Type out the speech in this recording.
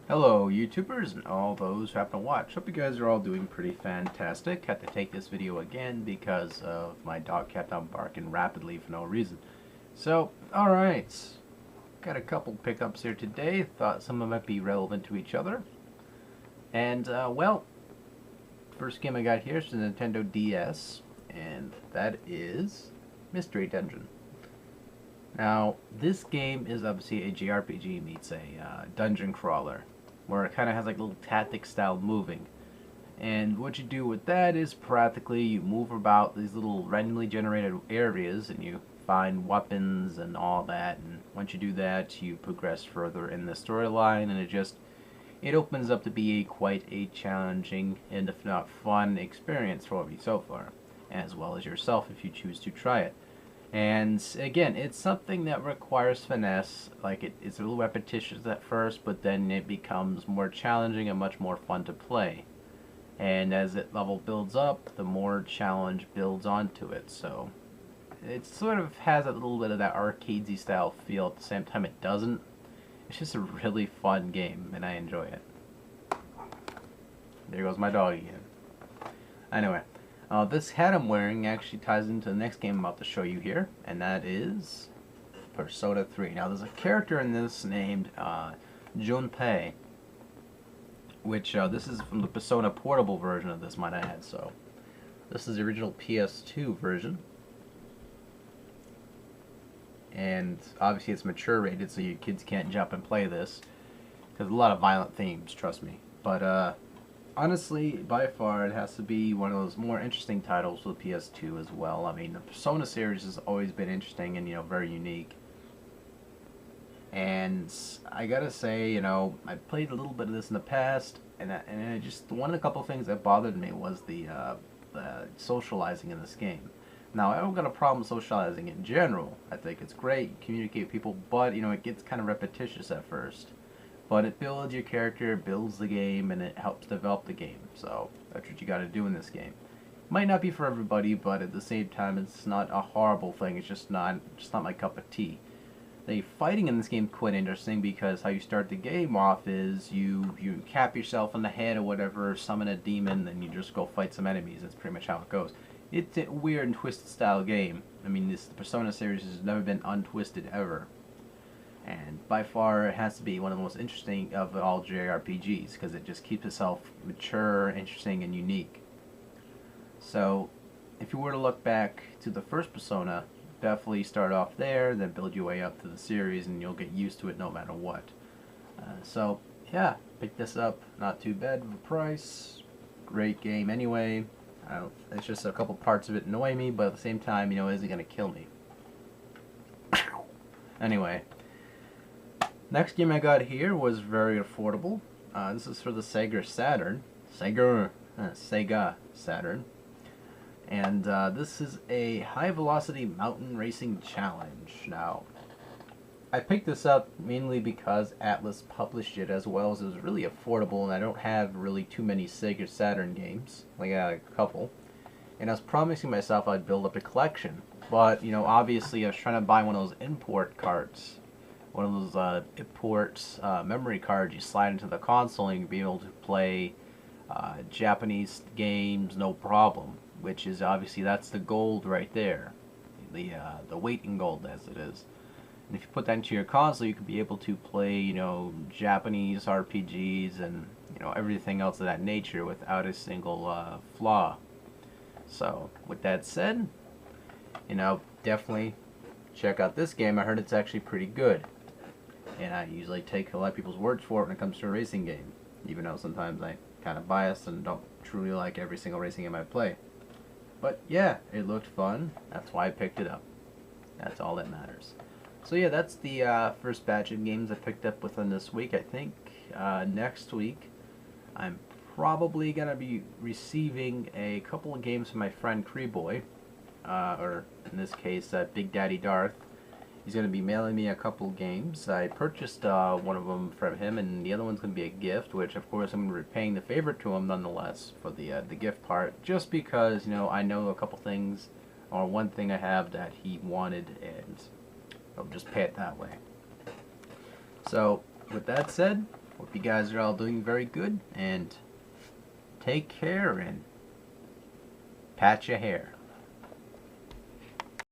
Hello YouTubers and all those who happen to watch. Hope you guys are all doing pretty fantastic. Had to take this video again because of my dog kept on barking rapidly for no reason. So, alright. Got a couple pickups here today. Thought some of them might be relevant to each other. And, well, first game I got here is the Nintendo DS. And that is Mystery Dungeon. Now, this game is obviously a JRPG meets a dungeon crawler, where it kind of has like little tactic style moving. And what you do with that is practically you move about these little randomly generated areas and you find weapons and all that. And once you do that, you progress further in the storyline, and it opens up to be quite a challenging and if not fun experience for me so far, as well as yourself if you choose to try it. And again, it's something that requires finesse. Like it's a little repetitious at first, but then it becomes more challenging and much more fun to play. And as it level builds up, the more challenge builds onto it. So it sort of has a little bit of that arcadey style feel. At the same time, it doesn't. It's just a really fun game, and I enjoy it. There goes my dog again. Anyway. This hat I'm wearing actually ties into the next game I'm about to show you here, and that is Persona 3. Now, there's a character in this named Junpei, which this is from the Persona Portable version of this, might I add. So, this is the original PS2 version, and obviously it's mature rated, so your kids can't jump and play this, because a lot of violent themes, trust me. But honestly, by far, it has to be one of those more interesting titles for the PS2 as well. I mean, the Persona series has always been interesting and, very unique. And I gotta say, I played a little bit of this in the past, and it just, one of the couple things that bothered me was the socializing in this game. Now, I don't got a problem socializing in general. I think it's great, you communicate with people, but, it gets kind of repetitious at first. But it builds your character, builds the game, and it helps develop the game. So that's what you got to do in this game. Might not be for everybody, but at the same time, it's not a horrible thing. It's just not my cup of tea. The fighting in this game is quite interesting because how you start the game off is you cap yourself in the head or whatever, summon a demon, and you just go fight some enemies. That's pretty much how it goes. It's a weird and twisted style game. I mean, the Persona series has never been untwisted ever. And by far, it has to be one of the most interesting of all JRPGs because it just keeps itself mature, interesting, and unique. So, if you were to look back to the first Persona, definitely start off there, then build your way up to the series, and you'll get used to it no matter what. So, yeah, pick this up. Not too bad of a price. Great game anyway. It's just a couple parts of it annoy me, but at the same time, it isn't going to kill me. Anyway. Next game I got here was very affordable. This is for the Sega Saturn. Sega Saturn. And this is a high velocity mountain racing challenge. Now, I picked this up mainly because Atlas published it, as well as it was really affordable, and I don't have really too many Sega Saturn games. I got a couple. And I was promising myself I'd build up a collection. But, obviously I was trying to buy one of those import cards. One of those import memory cards you slide into the console and you'll be able to play Japanese games no problem, which is obviously that's the gold right there, the weight in gold as it is. And if you put that into your console, you could be able to play Japanese RPGs and everything else of that nature without a single flaw. So with that said, definitely check out this game. I heard it's actually pretty good. And I usually take a lot of people's words for it when it comes to a racing game, even though sometimes I'm kind of biased and don't truly like every single racing game I play. But yeah, it looked fun. That's why I picked it up. That's all that matters. So yeah, that's the first batch of games I picked up within this week. I think next week I'm probably going to be receiving a couple of games from my friend Creeboy, or in this case Big Daddy Darth. He's going to be mailing me a couple games. I purchased one of them from him, and the other one's going to be a gift, which of course I'm going to be paying the favor to him nonetheless for the gift part, just because, I know a couple things, or one thing I have that he wanted, and I'll just pay it that way. So, with that said, Hope you guys are all doing very good, and take care and pat your hair.